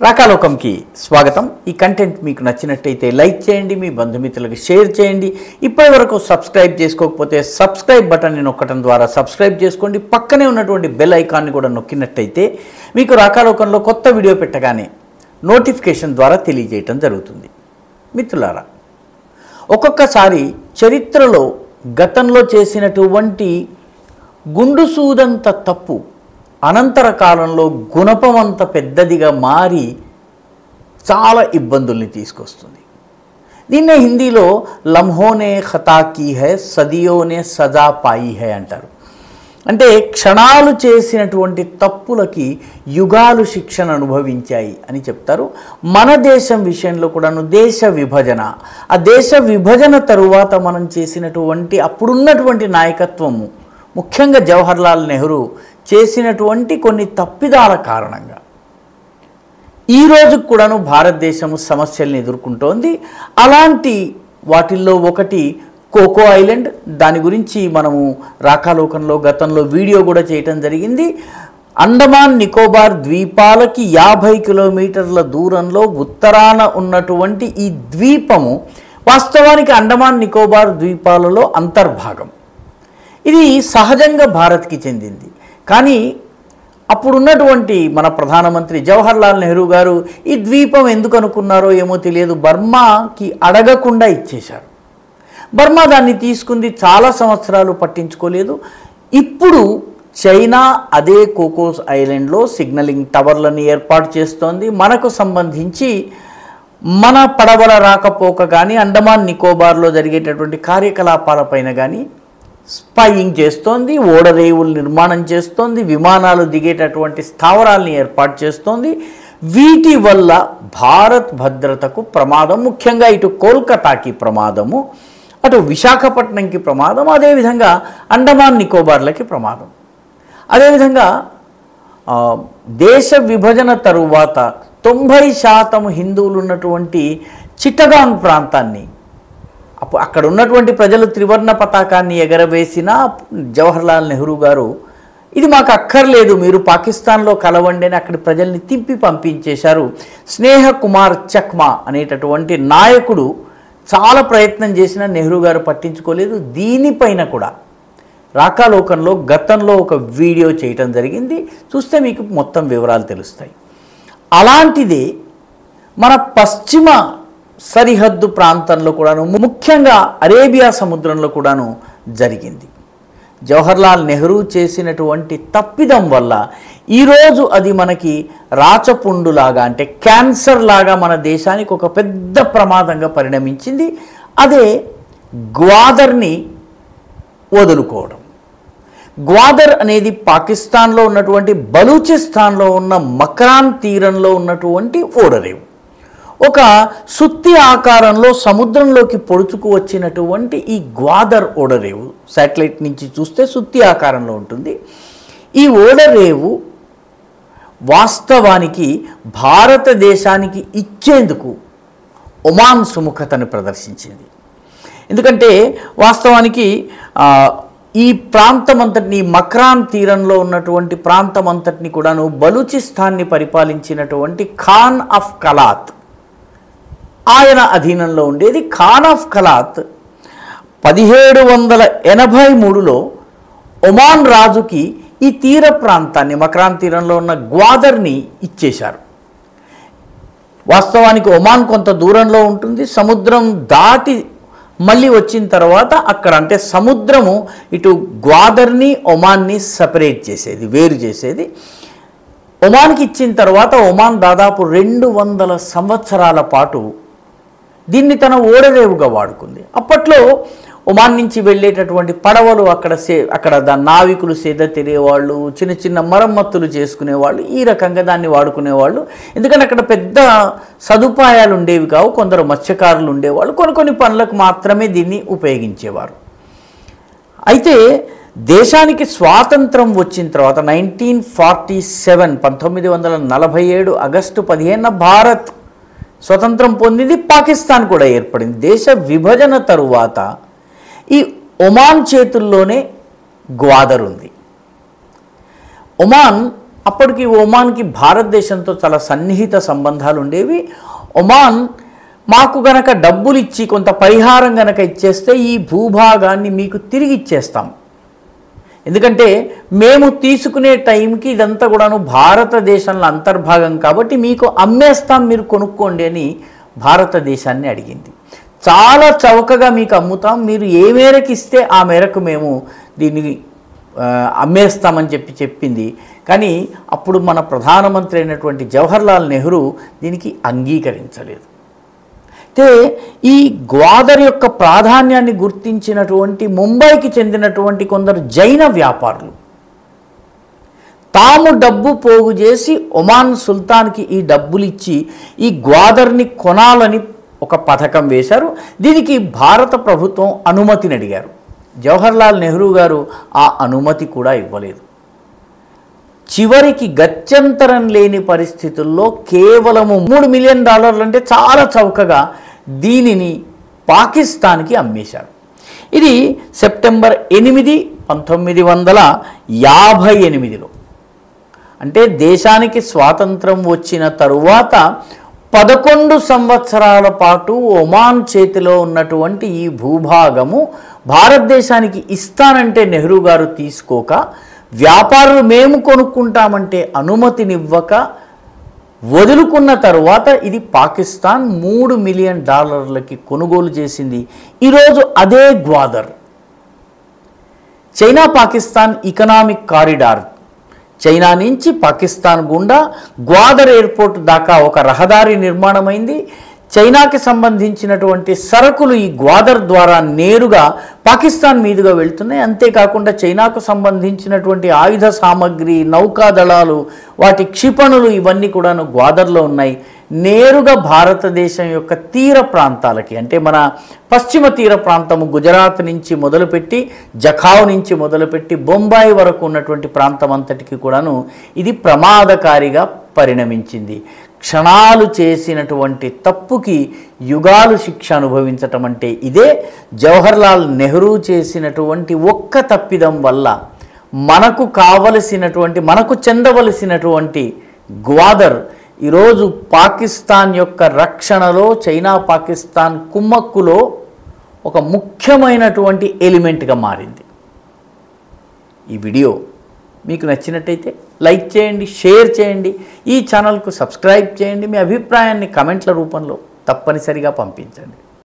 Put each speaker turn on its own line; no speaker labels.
రాకాలోకంకి స్వాగతం। ఈ కంటెంట్ మీకు నచ్చినట్లయితే లైక్ చేయండి, మీ బంధుమిత్రులకు షేర్ చేయండి। ఇప్పటివరకు సబ్స్క్రైబ్ చేసుకోకపోతే సబ్స్క్రైబ్ బటన్ని నొక్కడం ద్వారా సబ్స్క్రైబ్ చేసుకోండి। పక్కనే ఉన్నటువంటి బెల్ ఐకాన్ని కూడా నొక్కినట్లయితే మీకు రాకాలోకంలో కొత్త వీడియో పెట్టగానే నోటిఫికేషన్ ద్వారా తెలియజేయటం జరుగుతుంది। మిత్రులారా, ఒక్కొక్కసారి చరిత్రలో గతంలో చేసినటువంటి గుండుసూదంత తప్పు అనంతర కాలంలో గుణపమంత పెద్దదిగా మారి చాలా ఇబ్బందుల్ని తీసుకొస్తుంది। దీన్నే హిందీలో లంహోనే ఖతా కీ హై సదియోనే సజా పాయి హై అంటారు। అంటే క్షణాలు చేసినటువంటి తప్పులకి యుగాలు శిక్షణ అనుభవించాయి అని చెప్తారు। మన దేశం విషయంలో కూడాను దేశ విభజన, ఆ దేశ విభజన తరువాత మనం చేసినటువంటి అప్పుడున్నటువంటి నాయకత్వము, ముఖ్యంగా జవహర్లాల్ నెహ్రూ చేసినటువంటి కొన్ని తప్పిదాల కారణంగా ఈ రోజు కూడాను భారతదేశం సమస్యల్ని ఎదుర్కొంటోంది। అలాంటి వాటిల్లో ఒకటి కోకో ఐలాండ్। దాని గురించి మనము రాకాలోకంలో గతంలో వీడియో కూడా చేయటం జరిగింది। అండమాన్ నికోబార్ ద్వీపాలకి 50 కిలోమీటర్ల దూరంలో ఉత్తరాన ఉన్నటువంటి ఈ ద్వీపము వాస్తవానికి అండమాన్ నికోబార్ ద్వీపాలలో అంతర్భాగం। ఇది సహజంగా భారత్కి చెందింది, కానీ అప్పుడున్నటువంటి మన ప్రధానమంత్రి జవహర్లాల్ నెహ్రూ గారు ఈ ద్వీపం ఎందుకు అనుకున్నారో ఏమో తెలియదు, బర్మాకి అడగకుండా ఇచ్చేశారు। బర్మా దాన్ని తీసుకుంది, చాలా సంవత్సరాలు పట్టించుకోలేదు। ఇప్పుడు చైనా అదే కోకోస్ ఐలాండ్లో సిగ్నలింగ్ టవర్లను ఏర్పాటు చేస్తోంది। మనకు సంబంధించి మన పడవల రాకపోక కానీ అండమాన్ నికోబార్లో జరిగేటటువంటి కార్యకలాపాలపైన కానీ స్పైయింగ్ చేస్తోంది, ఓడరేవులు నిర్మాణం చేస్తోంది, విమానాలు దిగేటటువంటి స్థావరాలని ఏర్పాటు చేస్తోంది। వీటి వల్ల భారత్ భద్రతకు ప్రమాదం, ముఖ్యంగా ఇటు కోల్కతాకి ప్రమాదము, అటు విశాఖపట్నంకి ప్రమాదం, అదేవిధంగా అండమాన్ నికోబార్లకి ప్రమాదం। అదేవిధంగా దేశ విభజన తరువాత 90% హిందువులు ఉన్నటువంటి చిట్టగాంగ్ ప్రాంతాన్ని అక్కడ ఉన్నటువంటి ప్రజలు త్రివర్ణ పతాకాన్ని ఎగరవేసిన జవహర్లాల్ నెహ్రూ గారు ఇది మాకు అక్కర్లేదు, మీరు పాకిస్తాన్లో కలవండి అని అక్కడి ప్రజల్ని తిప్పి పంపించేశారు। స్నేహ కుమార్ చక్మా అనేటటువంటి నాయకుడు చాలా ప్రయత్నం చేసిన నెహ్రూ గారు పట్టించుకోలేదు। దీనిపైన కూడా రాకాలోకంలో గతంలో ఒక వీడియో చేయటం జరిగింది, చూస్తే మీకు మొత్తం వివరాలు తెలుస్తాయి। అలాంటిదే మన పశ్చిమ సరిహద్దు ప్రాంతంలో కూడాను, ముఖ్యంగా అరేబియా సముద్రంలో కూడాను జరిగింది। జవహర్లాల్ నెహ్రూ చేసినటువంటి తప్పిదం వల్ల ఈరోజు అది మనకి రాచపుండులాగా, అంటే క్యాన్సర్ లాగా మన దేశానికి ఒక పెద్ద ప్రమాదంగా పరిణమించింది। అదే గ్వాదర్ని వదులుకోవడం। గ్వాదర్ అనేది పాకిస్తాన్లో ఉన్నటువంటి బలూచిస్తాన్లో ఉన్న మక్రాన్ తీరంలో ఉన్నటువంటి ఓడరేవు, ఒక సుత్తి ఆకారంలో సముద్రంలోకి పొడుచుకు వచ్చినటువంటి ఈ గ్వాదర్ ఓడరేవు శాటిలైట్ నుంచి చూస్తే సుత్తి ఆకారంలో ఉంటుంది। ఈ ఓడరేవు వాస్తవానికి భారతదేశానికి ఇచ్చేందుకు ఒమాన్ సుముఖతను ప్రదర్శించింది। ఎందుకంటే వాస్తవానికి ఈ ప్రాంతమంతటిని, మక్రాన్ తీరంలో ఉన్నటువంటి ప్రాంతమంతటిని కూడాను బలూచిస్తాన్ని పరిపాలించినటువంటి ఖాన్ ఆఫ్ కలాత్ ఆయన అధీనంలో ఉండేది। ఖాన్ ఆఫ్ కలాత్ 1783లో ఒమాన్ రాజుకి ఈ తీర ప్రాంతాన్ని, మక్రాన్ తీరంలో ఉన్న గ్వాదర్ని ఇచ్చేశారు। వాస్తవానికి ఒమాన్ కొంత దూరంలో ఉంటుంది, సముద్రం దాటి మళ్ళీ వచ్చిన తర్వాత అక్కడ, అంటే సముద్రము ఇటు గ్వాదర్ని ఒమాన్ని సపరేట్ చేసేది, వేరు చేసేది। ఒమాన్కి ఇచ్చిన తర్వాత ఒమాన్ దాదాపు 200 సంవత్సరాల పాటు దీన్ని తన ఓడరేవుగా వాడుకుంది। అప్పట్లో ఒమాన్ నుంచి వెళ్ళేటటువంటి పడవలు అక్కడ దాని నావికులు సేద తీరేవాళ్ళు, చిన్న చిన్న మరమ్మతులు చేసుకునేవాళ్ళు, ఈ రకంగా దాన్ని వాడుకునేవాళ్ళు। ఎందుకంటే అక్కడ పెద్ద సదుపాయాలు ఉండేవి కావు, కొందరు మత్స్యకారులు ఉండేవాళ్ళు, కొన్ని పనులకు మాత్రమే దీన్ని ఉపయోగించేవారు। అయితే దేశానికి స్వాతంత్రం వచ్చిన తర్వాత 1947 ఆగస్టు 15న భారత్ స్వతంత్రం పొందింది, పాకిస్తాన్ కూడా ఏర్పడింది। దేశ విభజన తరువాత ఈ ఒమాన్ చేతుల్లోనే గ్వాదర్ ఉంది। ఒమాన్ అప్పటికి ఒమాన్కి భారతదేశంతో చాలా సన్నిహిత సంబంధాలు ఉండేవి. ఒమాన్ మాకు గనక డబ్బులు ఇచ్చి కొంత పరిహారం గనక ఇచ్చేస్తే ఈ భూభాగాన్ని మీకు తిరిగి ఇచ్చేస్తాం, ఎందుకంటే మేము తీసుకునే టైంకి ఇదంతా కూడాను భారతదేశంలో అంతర్భాగం కాబట్టి మీకు అమ్మేస్తాం, మీరు కొనుక్కోండి అని భారతదేశాన్ని అడిగింది. చాలా చౌకగా మీకు అమ్ముతాం, మీరు ఏ మేరకు ఇస్తే ఆ మేరకు మేము దీన్ని అమ్మేస్తామని చెప్పింది. కానీ అప్పుడు మన ప్రధానమంత్రి అయినటువంటి జవహర్లాల్ నెహ్రూ దీనికి అంగీకరించలేదు. అయితే ఈ గ్వాదర్ యొక్క ప్రాధాన్యాన్ని గుర్తించినటువంటి ముంబైకి చెందినటువంటి కొందరు జైన వ్యాపారులు తాము డబ్బు పోగు చేసి ఒమాన్ సుల్తాన్కి ఈ డబ్బులు ఇచ్చి ఈ గ్వాదర్ని కొనాలని ఒక పథకం వేశారు. దీనికి భారత ప్రభుత్వం అనుమతిని అడిగారు. జవహర్లాల్ నెహ్రూ గారు ఆ అనుమతి కూడా ఇవ్వలేదు. చివరికి గత్యంతరం లేని పరిస్థితుల్లో కేవలము $3 మిలియన్ అంటే చాలా చౌకగా దీనిని పాకిస్తాన్కి అమ్మేశారు. ఇది సెప్టెంబర్ 8, 1958లో, అంటే దేశానికి స్వాతంత్రం వచ్చిన తరువాత 11 సంవత్సరాల పాటు ఒమాన్ చేతిలో ఉన్నటువంటి ఈ భూభాగము భారతదేశానికి ఇస్తానంటే నెహ్రూ గారు తీసుకోక, వ్యాపారులు మేము కొనుక్కుంటామంటే అనుమతినివ్వక వదులుకున్న తరువాత ఇది పాకిస్తాన్ $3 మిలియన్ కొనుగోలు చేసింది. ఈరోజు అదే Gwadar China Pakistan economic corridor, China నుంచి పాకిస్తాన్ గుండా గ్వాదర్ ఎయిర్పోర్ట్ దాకా ఒక రహదారి నిర్మాణమైంది. చైనాకి సంబంధించినటువంటి సరుకులు ఈ గ్వాదర్ ద్వారా నేరుగా పాకిస్తాన్ మీదుగా వెళ్తున్నాయి. అంతేకాకుండా చైనాకు సంబంధించినటువంటి ఆయుధ సామగ్రి, నౌకాదళాలు, వాటి క్షిపణులు ఇవన్నీ కూడాను గ్వాదర్లో ఉన్నాయి. నేరుగా భారతదేశం యొక్క తీర ప్రాంతాలకి, అంటే మన పశ్చిమ తీర ప్రాంతము గుజరాత్ నుంచి మొదలుపెట్టి జఖావ్ నుంచి మొదలుపెట్టి బొంబాయి వరకు ఉన్నటువంటి ప్రాంతం అంతటికి కూడాను ఇది ప్రమాదకారిగా పరిణమించింది. క్షణాలు చేసినటువంటి తప్పుకి యుగాలు శిక్ష అనుభవించటం అంటే ఇదే. జవహర్లాల్ నెహ్రూ చేసినటువంటి ఒక్క తప్పిదం వల్ల మనకు కావలసినటువంటి, మనకు చెందవలసినటువంటి గ్వాదర్ ఈరోజు పాకిస్తాన్ యొక్క రక్షణలో, చైనా పాకిస్తాన్ కుమ్మక్కులో ఒక ముఖ్యమైనటువంటి ఎలిమెంట్గా మారింది. ఈ వీడియో మీకు నచ్చినట్టయితే లైక్ చేయండి, షేర్ చేయండి, ఈ ఛానల్కు సబ్స్క్రైబ్ చేయండి. మీ అభిప్రాయాన్ని కమెంట్ల రూపంలో తప్పనిసరిగా పంపించండి.